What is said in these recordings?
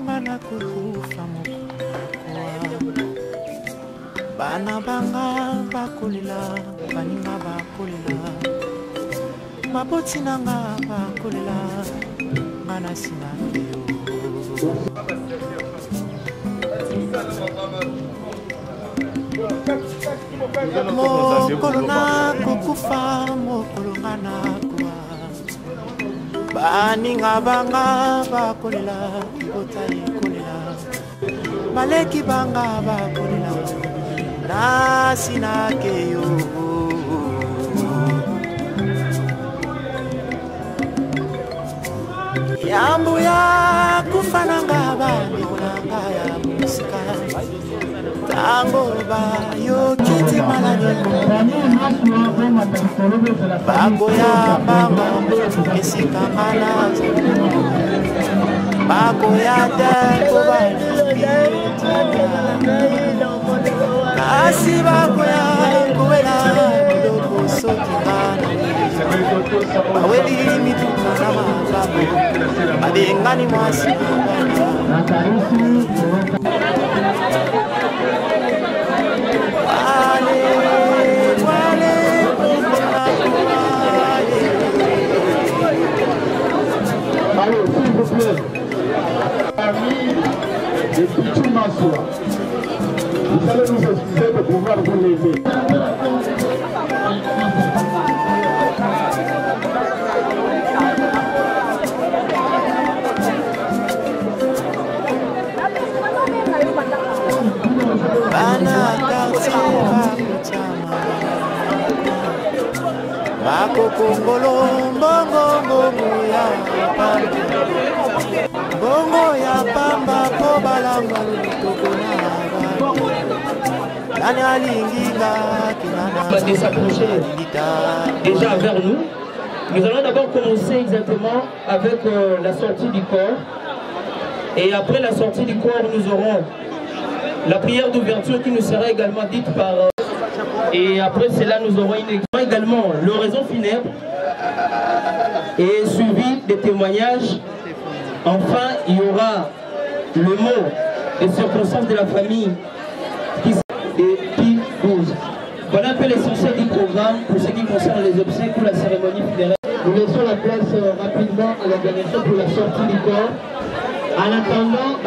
ngana kukufa moko bana banga bakolela baninga bakolela maboti nanga bakolela ngana sina yo mokolo na kukufa mokolo ngana kuwa baninga banga bakolela kibota ikolela maleki banga bakolela nasi na keyo yambu ya kufananga bandikolanga ya musika tango ba yo kiti malade bango ya mama esika mana bango ya deko kasi bango ya kuwela biloko sokingana baweli mituka na mababu badengani mwasi Allez, s'il vous plaît, amis de Pichu Massoua, vous allez nous excuser de pouvoir vous lever. Bako kongolo mbongo mbongo ya pamba mbongo ya pamba po balanga lutoko na nani alinginga kinana de s'approcher déjà vers nous. Nous allons d'abord commencer exactement avec la sortie du corps. Et après la sortie du corps, nous aurons la prière d'ouverture qui nous sera également dite par... et après cela, nous aurons également l'oraison funèbre et suivi des témoignages. Enfin, il y aura le mot des circonstances de la famille qui bouge. Voilà un peu l'essentiel du programme pour ce qui concerne les obsèques ou la cérémonie funéraire. Nous laissons la place rapidement à l'organisation pour la sortie du corps. En attendant,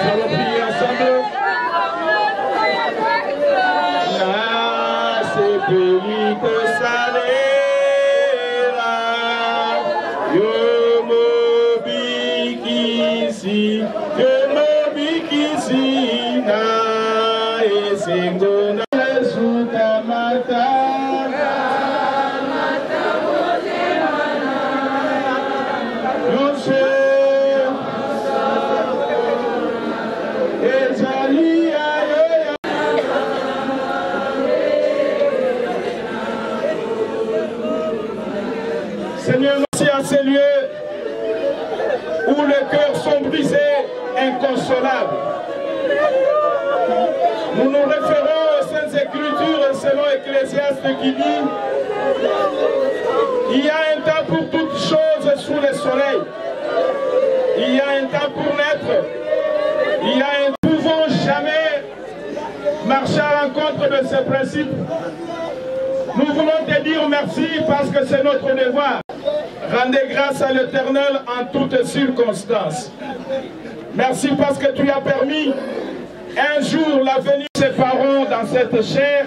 allons prier ensemble. La sepelite salera, yo mobikisi na esengona sukamata. Seigneur, merci à ces lieux où les cœurs sont brisés, inconsolables. Nous nous référons aux Saintes Écritures selon Ecclésiaste qui dit: il y a un temps pour toutes choses sous le soleil. Il y a un temps pour naître. Il y a un... Nous ne pouvons jamais marcher à l'encontre de ces principes. Nous voulons te dire merci parce que c'est notre devoir. Rendez grâce à l'Éternel en toutes circonstances. Merci parce que tu as permis un jour la venue de ses parents dans cette chair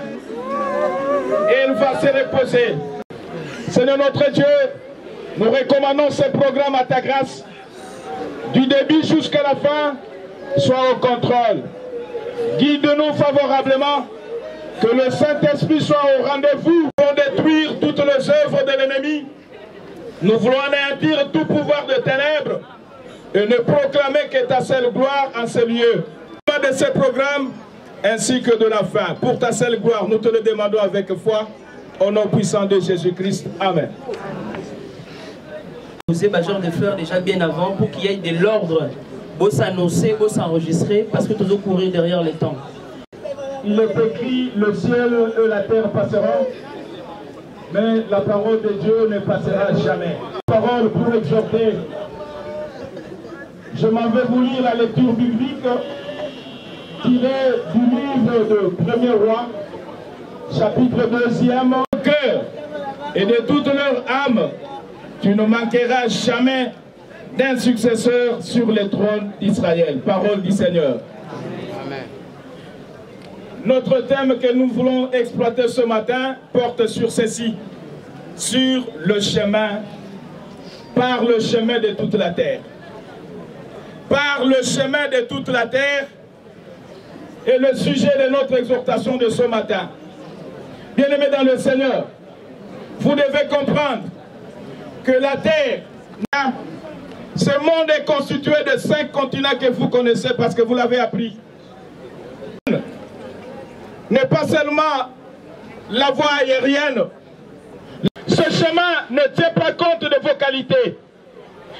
et elle va se reposer. Seigneur notre Dieu, nous recommandons ce programme à ta grâce. Du début jusqu'à la fin, sois au contrôle. Guide-nous favorablement, que le Saint-Esprit soit au rendez-vous pour détruire toutes les œuvres de l'ennemi. Nous voulons anéantir tout pouvoir de ténèbres et ne proclamer que ta seule gloire en ce lieu. De ce programme ainsi que de la fin. Pour ta seule gloire, nous te le demandons avec foi, au nom puissant de Jésus-Christ. Amen. Vous êtes majeur de fleurs déjà bien avant pour qu'il y ait de l'ordre. Vous s'annoncer, vous s'enregistrer, parce que toujours courir derrière les temps. Il est écrit, le ciel et la terre passeront, mais la parole de Dieu ne passera jamais. Parole pour exhorter. Je m'en vais vous lire la lecture biblique tirée du livre de 1er Roi, chapitre 2e. Cœur et de toute leur âme, tu ne manqueras jamais d'un successeur sur le trône d'Israël. Parole du Seigneur. Amen. Notre thème que nous voulons exploiter ce matin porte sur ceci, sur le chemin, par le chemin de toute la terre. Par le chemin de toute la terre est le sujet de notre exhortation de ce matin. Bien-aimés dans le Seigneur, vous devez comprendre que la terre, ce monde est constitué de 5 continents que vous connaissez parce que vous l'avez appris. N'est pas seulement la voie aérienne. Ce chemin ne tient pas compte de vos qualités.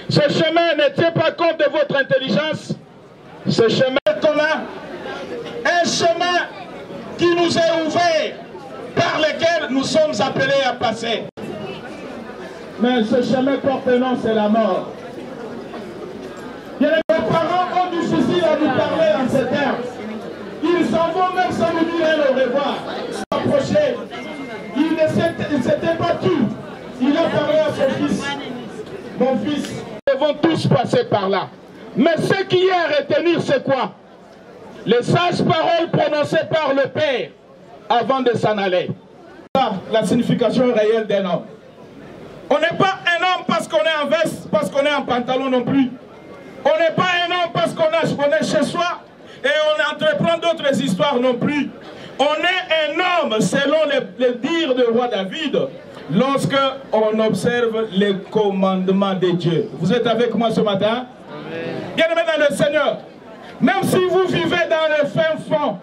Ce chemin ne tient pas compte de votre intelligence. Ce chemin qu'on a, un chemin qui nous est ouvert, par lequel nous sommes appelés à passer. Mais ce chemin porte un nom, c'est la mort. Nos parents ont du souci à nous parler en ces termes. Ils s'en vont même sans nous dire au revoir. Approcher. Il ne s'était pas tout. Il a parlé à son fils. Mon fils, nous devons tous passer par là. Mais ce qui est à retenir, c'est quoi? Les sages paroles prononcées par le Père avant de s'en aller. La signification réelle d'un homme. On n'est pas un homme parce qu'on est en veste, parce qu'on est en pantalon non plus. On n'est pas un homme parce qu'on est chez soi et on entreprend d'autres histoires non plus. On est un homme selon les dires du roi David lorsque on observe les commandements de Dieu. Vous êtes avec moi ce matin? Bien-aimés dans le Seigneur, même si vous vivez dans le fin fond,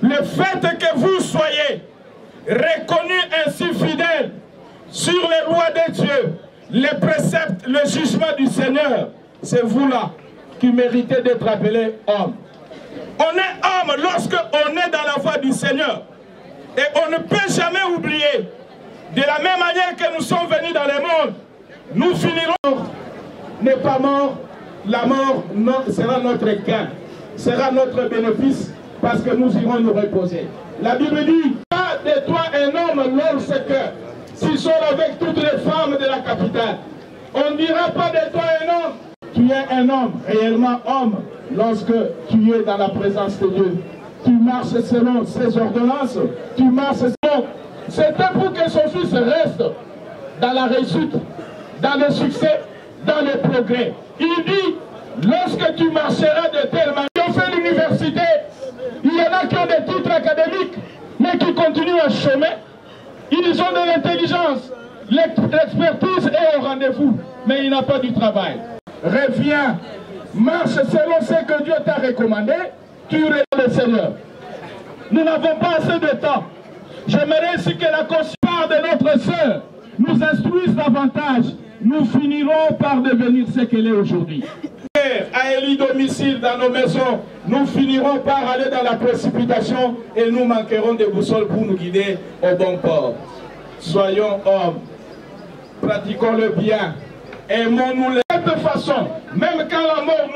le fait que vous soyez reconnus ainsi fidèles sur les lois de Dieu, les préceptes, le jugement du Seigneur, c'est vous là qui méritez d'être appelés hommes. On est homme lorsque on est dans la voie du Seigneur. Et on ne peut jamais oublier, de la même manière que nous sommes venus dans le monde, nous finirons. N'est pas mort, la mort sera notre gain, sera notre bénéfice, parce que nous irons nous reposer. La Bible dit, pas de toi un homme lorsque tu sors avec toutes les femmes de la capitale. On ne dira pas de toi un homme Tu es un homme, réellement homme, lorsque tu es dans la présence de Dieu. Tu marches selon ses ordonnances, tu marches selon... C'était pour que son fils reste dans la réussite, dans le succès, dans le progrès. Il dit, lorsque tu marcheras de telle manière, qui ont fait l'université, il y en a qui ont des titres académiques, mais qui continuent à chômer. Ils ont de l'intelligence, l'expertise est au rendez-vous, mais il n'a pas du travail. Reviens, marche selon ce que Dieu t'a recommandé, tu es le Seigneur. Nous n'avons pas assez de temps. J'aimerais aussi que la conscience de notre sœur nous instruise davantage. Nous finirons par devenir ce qu'elle est aujourd'hui. À élu domicile dans nos maisons, nous finirons par aller dans la précipitation et nous manquerons de boussole pour nous guider au bon port. Soyons hommes, pratiquons le bien, aimons-nous de cette façon, même quand la mort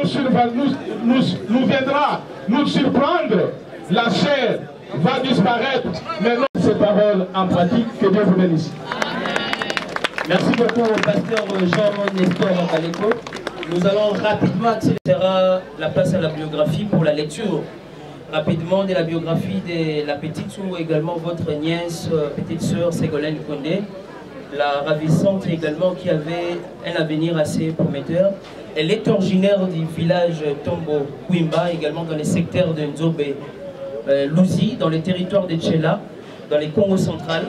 nous viendra nous surprendre, la chair va disparaître, mais non ces paroles en pratique. Que Dieu vous bénisse. Merci beaucoup au pasteur Jean-Nestor Kaleko. Nous allons rapidement accélérer la place à la biographie pour la lecture rapidement de la biographie de la petite ou également votre nièce, petite sœur Ségolène Kondé, la ravissante également qui avait un avenir assez prometteur. Elle est originaire du village Tombo Kwimba, également dans les secteurs de Nzobe, Louzi, dans les territoires de Tchela, dans les Congo central.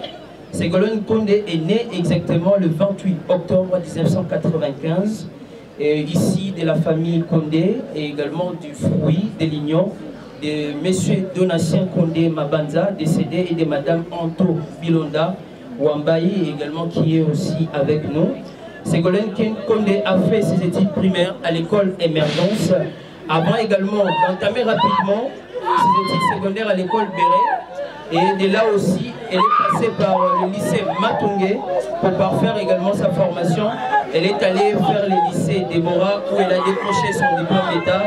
Ségolène Kondé est née exactement le 28 octobre 1995, ici de la famille Kondé et également du fruit de l'union de M. Donatien Kondé Mabanza, décédé, et de Mme Anto Bilonda Wambaye, également qui est aussi avec nous. Ségolène Kondé a fait ses études primaires à l'école Émergence, avant également d'entamer rapidement ses études secondaires à l'école Béret. Et de là aussi, elle est passée par le lycée Matongé pour parfaire également sa formation. Elle est allée faire le lycée Déborah où elle a décroché son diplôme d'État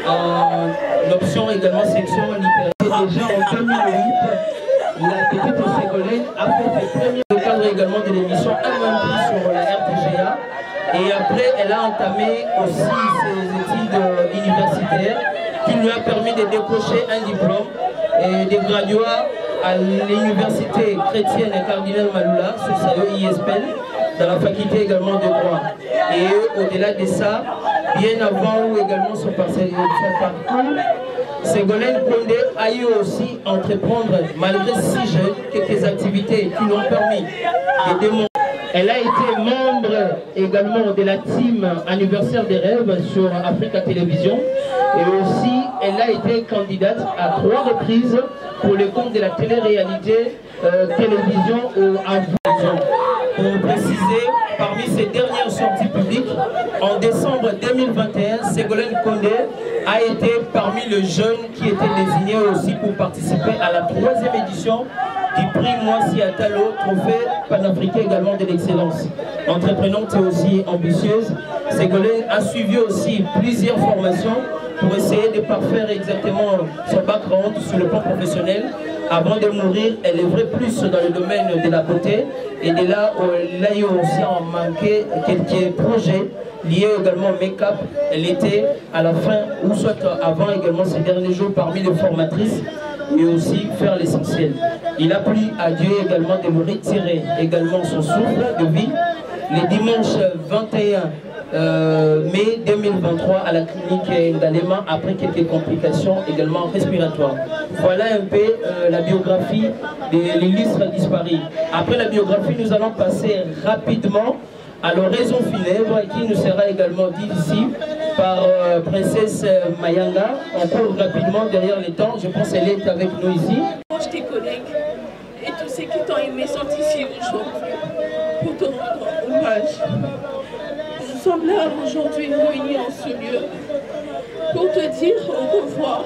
en option également section littéraire. Déjà en 2008, la petite Ségolène a fait ses premiers dans le cadre également de l'émission Un sur la RTGA. Et après, elle a entamé aussi ses études universitaires qui lui a permis de décrocher un diplôme et de graduer à l'université chrétienne Cardinal Malula sur sa ISPEL, dans la faculté également de droit. Et au-delà de ça, bien avant ou également son parcours, Ségolène Kondé a eu aussi entreprendre, malgré si jeune, quelques activités qui lui ont permis de démontrer. Elle a été membre également de la team Anniversaire des rêves sur Africa Télévision. Et aussi, elle a été candidate à 3 reprises pour le compte de la télé-réalité télévision ou Avon. Pour préciser, parmi ses dernières sorties publiques, en décembre 2021, Ségolène Kondé a été parmi les jeunes qui étaient désignés aussi pour participer à la 3e édition du prix Moissi Atalo, trophée panafricain également de l'excellence. Entreprenante et aussi ambitieuse, Ségolène a suivi aussi plusieurs formations pour essayer de parfaire exactement son background sur le plan professionnel. Avant de mourir, elle œuvrait plus dans le domaine de la beauté, et de là, elle a eu aussi en manqué quelques projets liés également au make-up. Elle était à la fin, ou soit avant également ces derniers jours, parmi les formatrices, et aussi faire l'essentiel. Il a plu à Dieu également de lui retirer également son souffle de vie le dimanche 21 mai 2023 à la clinique Ngalema après quelques complications également respiratoires. Voilà un peu la biographie de l'illustre disparu. Après la biographie, nous allons passer rapidement à l'oraison funèbre qui nous sera également dit ici par Princesse Mayanga. On court rapidement derrière les temps, je pense qu'elle est avec nous ici. Tes collègues et tous ceux qui t'ont aimé sont ici aujourd'hui pour te rendre hommage. Nous sommes là aujourd'hui réunis en ce lieu pour te dire au revoir.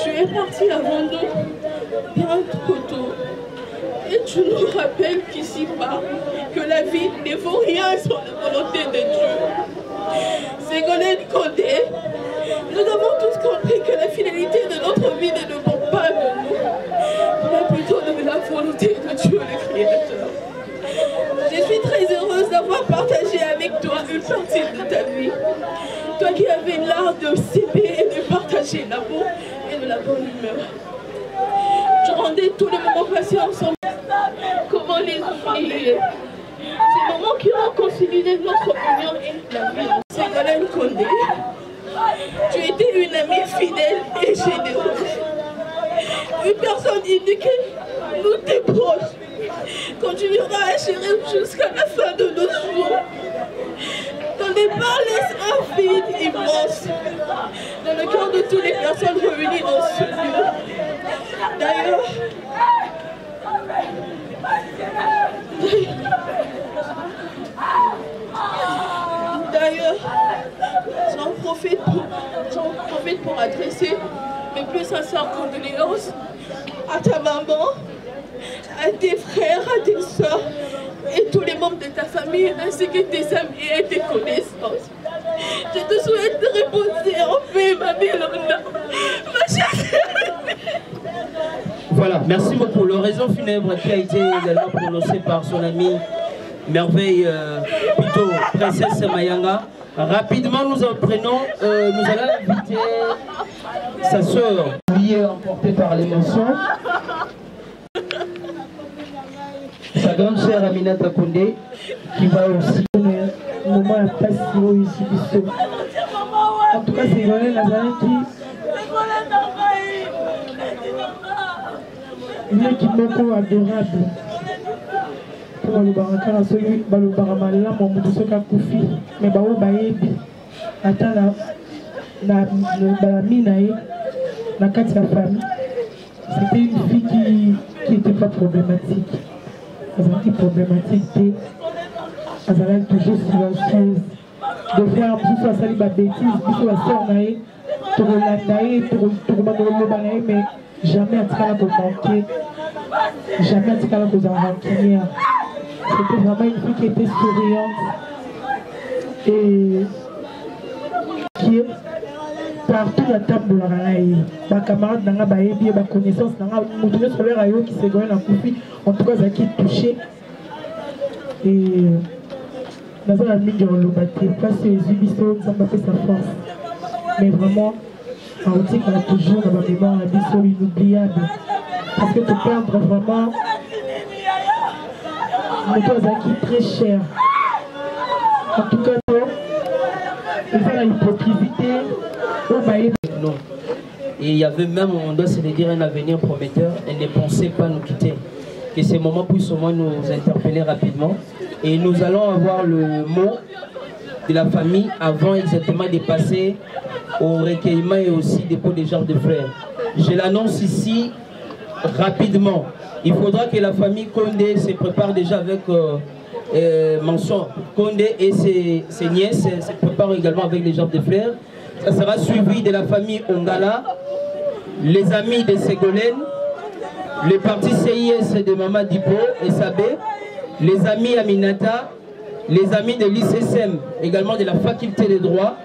Tu es parti avant nous bien trop tôt et tu nous rappelles qu'ici-bas que la vie ne vaut rien sans la volonté de Dieu. Ségolène Kondé, nous avons tous compris que la finalité de notre vie ne dépend pas de nous, mais plutôt de la volonté de Dieu le Créateur. Je suis très heureuse d'avoir partagé avec toi une partie de ta vie de s'aimer et de partager l'amour et de la bonne humeur. Je rendais tous les moments passés ensemble. Comment les oublier? Ces moments qui ont consolidé notre union et la vie. Ségolène Condé, tu étais une amie fidèle et généreuse. Une personne éduquée, nous tes proches. Continuera à chérir jusqu'à la fin de nos jours. Ton départ laisse un vide immense dans le cœur de toutes les personnes réunies dans ce lieu. D'ailleurs, j'en profite pour adresser mes plus sincères condoléances à ta maman, à tes frères, à tes soeurs et tous les membres de ta famille, ainsi que tes amis et tes connaissances. Je te souhaite de reposer en paix, ma belle Lorna, ma chère. Voilà, merci beaucoup. L'oraison funèbre qui a été également prononcée par son amie Merveille plutôt Princesse Mayanga. Rapidement, nous allons inviter sa sœur, liée emportée par l'émotion. Sa grande sœur Aminata Condé, qui va aussi un moment à passer ici. En tout cas, c'est Ségolène Nazareth une équipe beaucoup adorable. Pour le barakana, celui qui le baramala, mon mousseau Koufi, mais bao baebi, attends la minae, la carte de sa famille. C'était une fille qui n'était pas problématique. Elle était problématique, elle avait toujours silencieuse. De faire tout ça, ça lui a bêtise, tout ça, ça, pour l'andaï, pour le mais jamais à ce pour manquer, jamais à ce cas-là pour en rancunière. C'était vraiment une fille qui était souriante et qui est partout à la table de la ranaï. Ma camarade n'a pas eu ma connaissance, n'a pas eu sur le rayon qui s'est gagné en Koufi, en tout cas, ça qui est touché. Et dans la mine de l'Olobaté, parce que les Ubisoft, ça m'a fait sa force. Mais vraiment, on dit qu'on a toujours dans ma mémoire la mission inoubliable. Parce que te perdre vraiment, mais toi, ça qui est très cher. En tout cas, il faut la hypocrisie. Non. Et il y avait même, on doit se le dire, un avenir prometteur. Elle ne pensait pas nous quitter. Que ces moments puissent au moins nous interpeller rapidement. Et nous allons avoir le mot de la famille avant exactement de passer au recueillement et aussi dépôt des genres de fleurs. Je l'annonce ici rapidement. Il faudra que la famille Condé se prépare déjà avec mention. Condé et ses nièces se préparent également avec les genres de fleurs. Ça sera suivi de la famille Ongala, les amis de Ségolène, les partis CIS de Maman Dipo et Sabé, les amis Aminata, les amis de l'ICSM, également de la faculté de droit,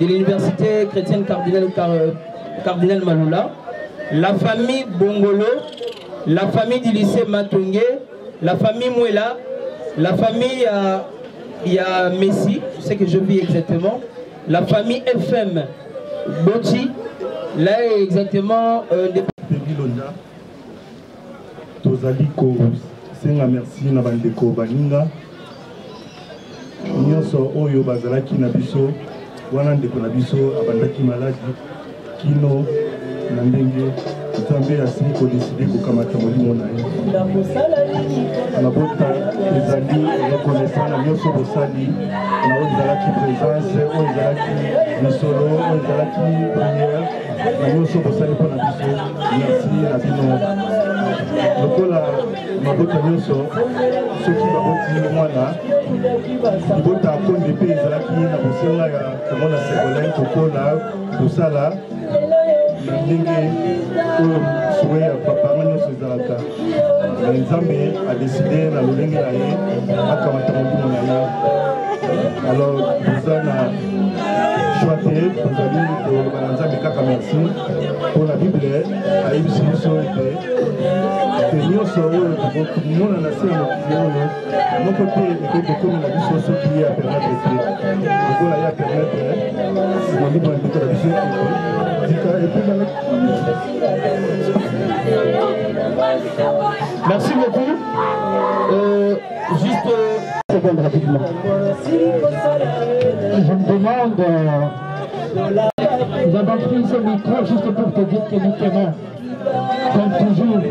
de l'université chrétienne Cardinal Maloula, la famille Bongolo, la famille du lycée Matongé, la famille Mouela, la famille il y a Messi, je sais que je vis exactement, la famille FM Boti, là exactement des Tozaliko, senga merci na bandeko baninga. Nyonso oyo bazalaki na biso, wana ndeko na biso abandaki maladi kino na ndenge Nzambe asili kodeside kokamata molimo na ye. Nabota ezali reconnaissant na nyonso bosali na oyo ezalaki présence, oyo ezalaki misolo, oyo ezalaki prière, na nyonso bosali mpo na biso. Merci na bino. Lokola mabota nyonso soki baboti mwana libota Condé mpe ezalaki na bosenga ya komona Ségolène kokola kosala na ndenge oyo souwe ya bapanga nyonso ezalaka. Nzambe adeside na lolenge na ye akamata molimo na ye. Alors toza na choix te, tozali koloba na Nzambe kaka merci mpo na Bible ayebisi biso ete nyonso oyo tokomona na se ya mokili oyo moko te ekoki kokomela biso soki ye apermetre te. Lokola ye apermetre molimo Merci beaucoup. Juste seconde rapidement. Je me demande, nous avons pris ce micro juste pour te dire que nous t'aimons, comme toujours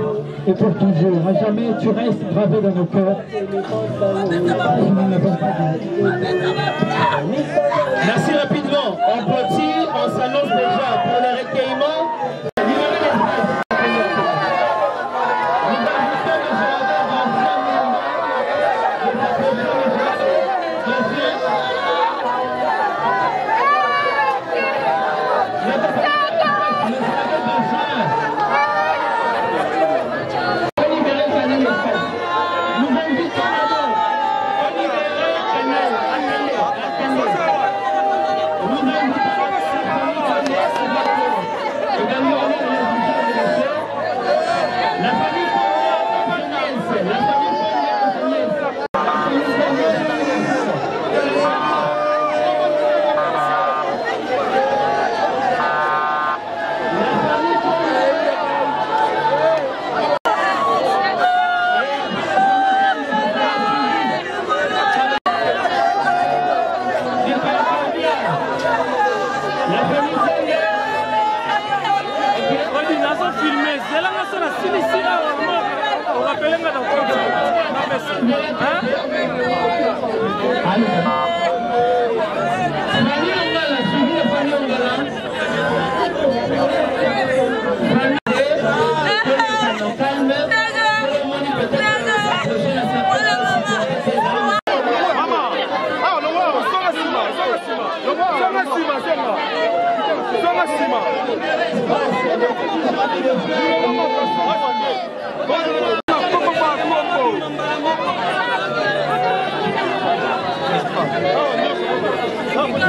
et pour toujours. À jamais tu restes gravé dans nos cœurs. Merci rapidement. On petit, on s'annonce déjà pour le recueillement.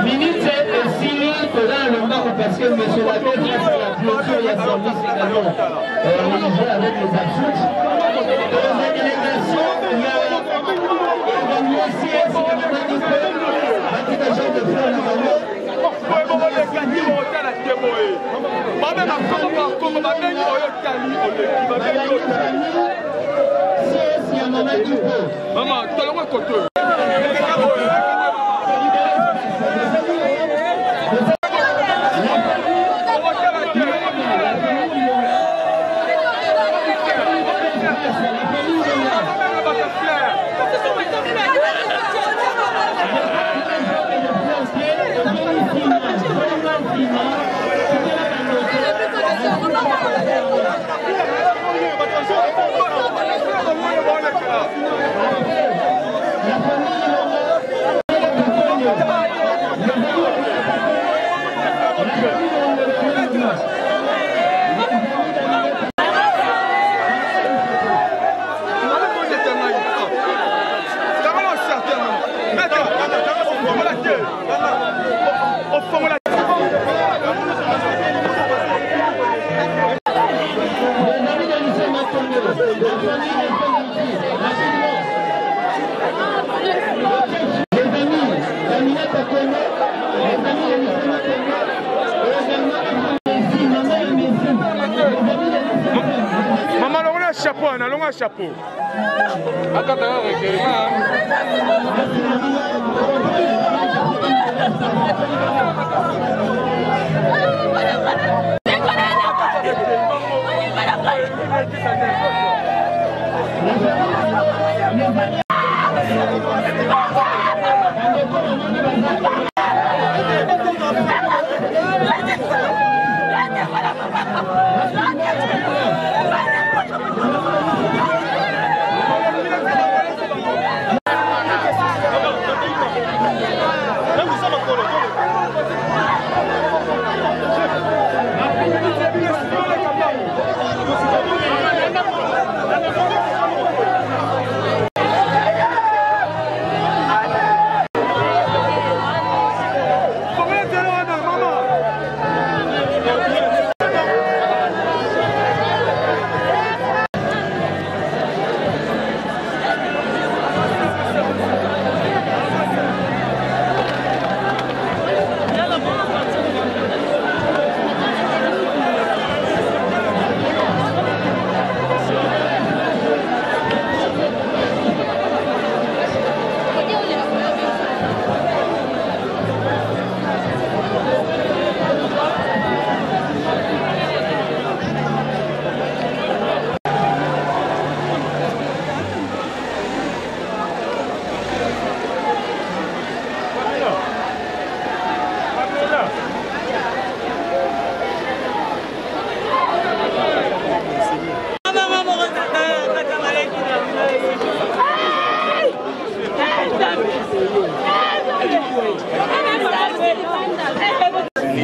Minute Sili faisant le marque parce que M. Lacaille, grâce à la clôture, il y a service également réalisé avec les absoutes. Dans la délégation, il y a également CS de frère Numéro. CS, il y a Maman Dupo. Maman, tu as le côté. Chapeau.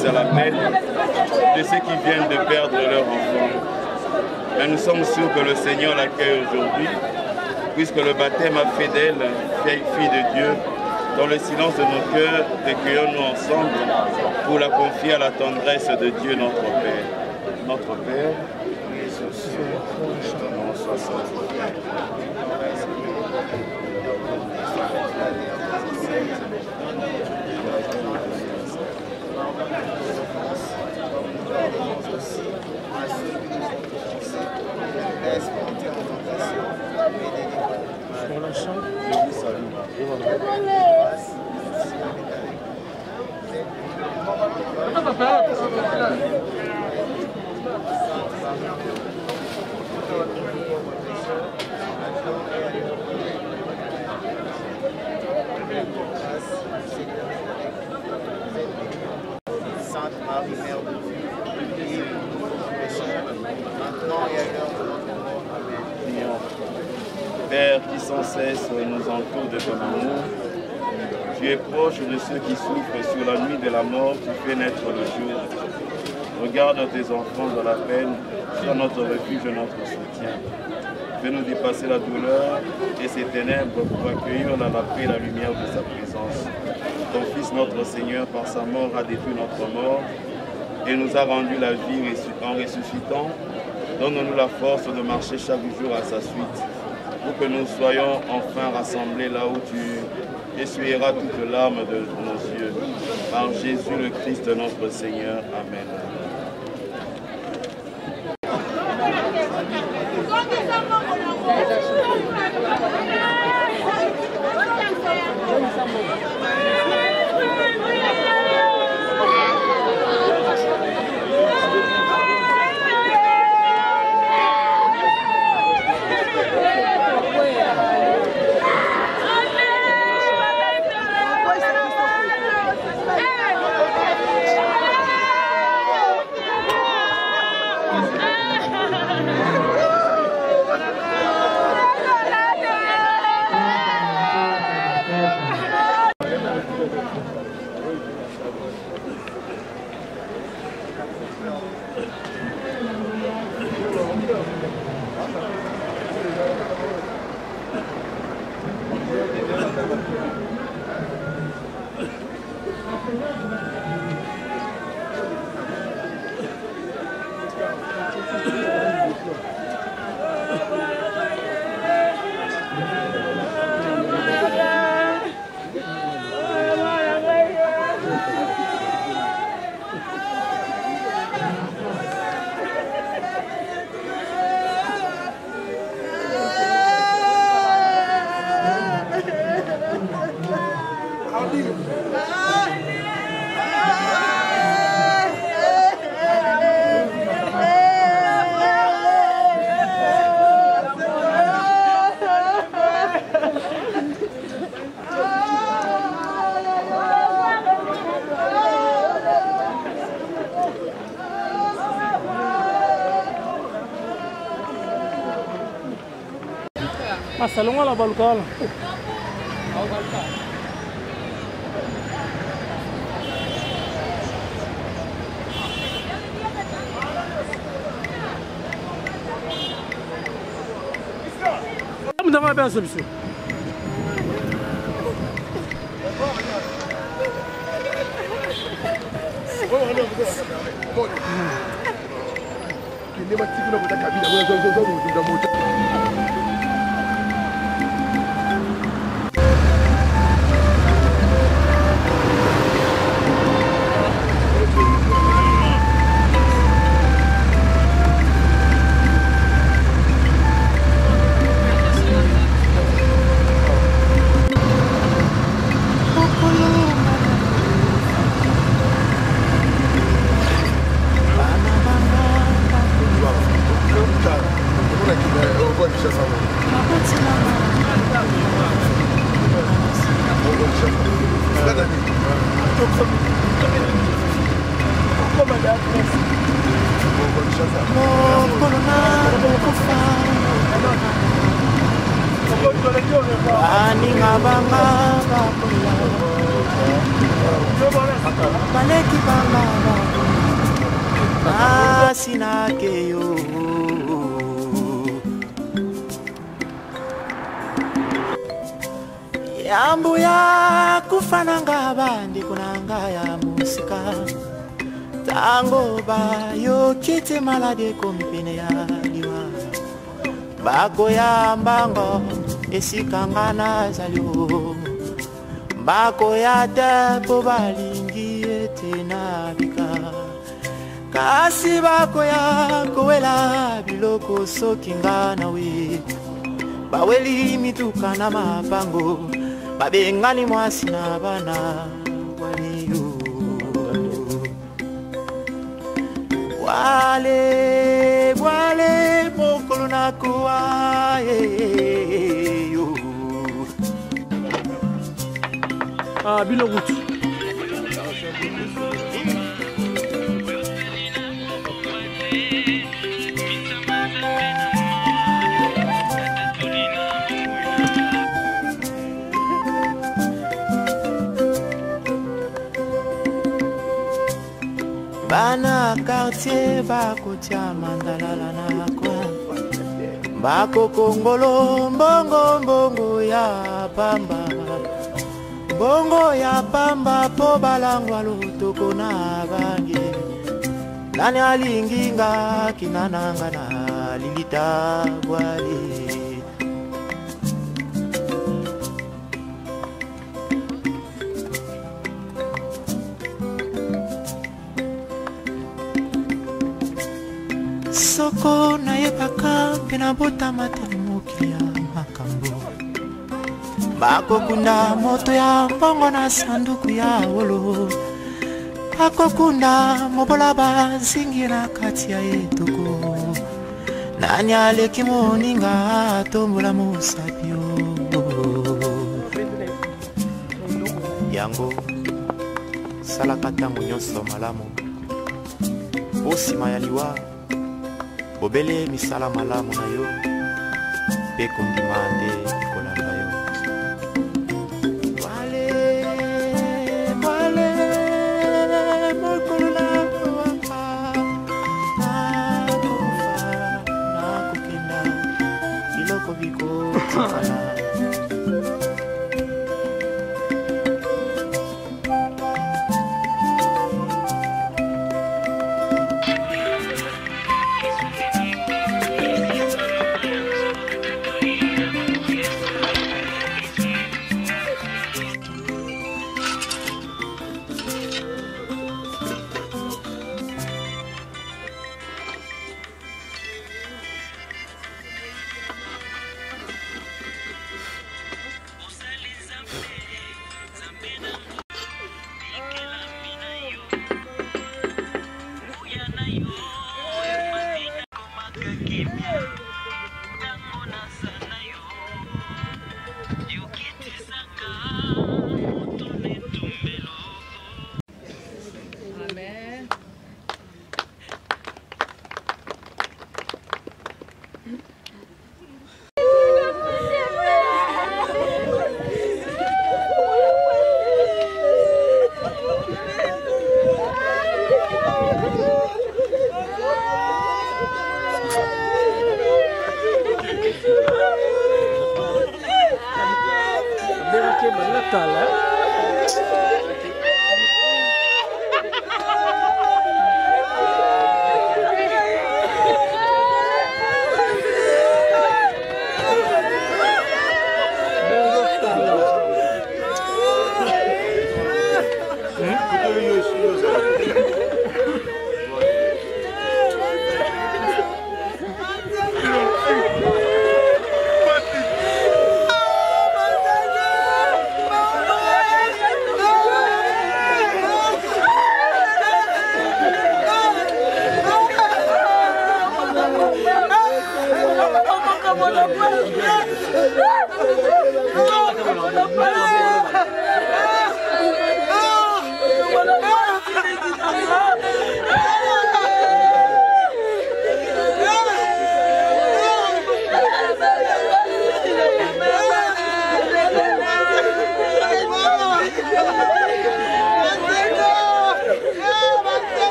fils à la peine de ceux qui viennent de perdre leur enfant. Mais nous sommes sûrs que le Seigneur l'accueille aujourd'hui, puisque le baptême a fait d'elle vieille fille de Dieu. Dans le silence de nos cœurs, recueillons-nous ensemble pour la confier à la tendresse de Dieu notre Père. Notre Père, qui es aux cieux, que ton nom soit sanctifié. Sur la chambre. Sainte Marie, Mère de Dieu, priez pour nous pécheurs, maintenant et à l'heure de notre mort. Amen. Père qui sans cesse nous entoure de ton amour, tu es proche de ceux qui souffrent sur la nuit de la mort, tu fais naître le jour. Regarde tes enfants dans la peine, sois notre refuge et notre soutien. Fais-nous dépasser la douleur et ces ténèbres pour accueillir dans la paix la lumière de sa présence. Ton Fils, notre Seigneur, par sa mort a détruit notre mort et nous a rendu la vie en ressuscitant. Donne-nous la force de marcher chaque jour à sa suite, pour que nous soyons enfin rassemblés là où tu essuieras toutes larmes de nos yeux. Par Jésus le Christ, notre Seigneur. Amen. Salon wala balkal. Vamos dar uma benção, senhor. Ani ngabanga baleki bangaba nasinakeyo yambu ya kufananga bandi kunanga ya musika tango ba yo kiti malade kompine ya liwa bako ya mbango esikanga na zalio bako ya tepo balingi etena bika kasi bako ya kowela biloko sokinga nawe baweli mituka na mapango babengani mwasi na bana waliyo wale wale mokolo na kuwa yo bilogutu bana quartier bako tia mandalala na coin bako kongolo mbongo mbongo ya pamba bongo ya pamba po balangwa lutoko na bange nani alinginga kinananga na lilita bwale soko na yebaka pina bota matemuki ya makambo bakokunda moto ya mbongo na sanduku ya wolo bakokunda mobola bazingira kati ya etoko nani aleki moninga tombola mosapio yango salaka ntango nyonso malamu po nsima ya liwa bobele misala malamu na yo mpe kondima nde kolanda yo wale wale mokolo nakowaka nakofa nakokenda biloko bikotikala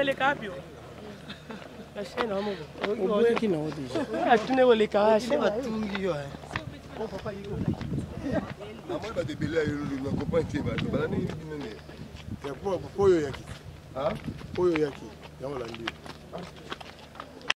Ele cabio. Achei não, amor. O boi aqui não, diz. Ah, tu nem olhei cá, achei lá. O papai ligou. A mãe vai debelar eu não acompanho que vai. Para nem ir nem. É apoio aqui. Ah? Apoio aqui. Não lá ali.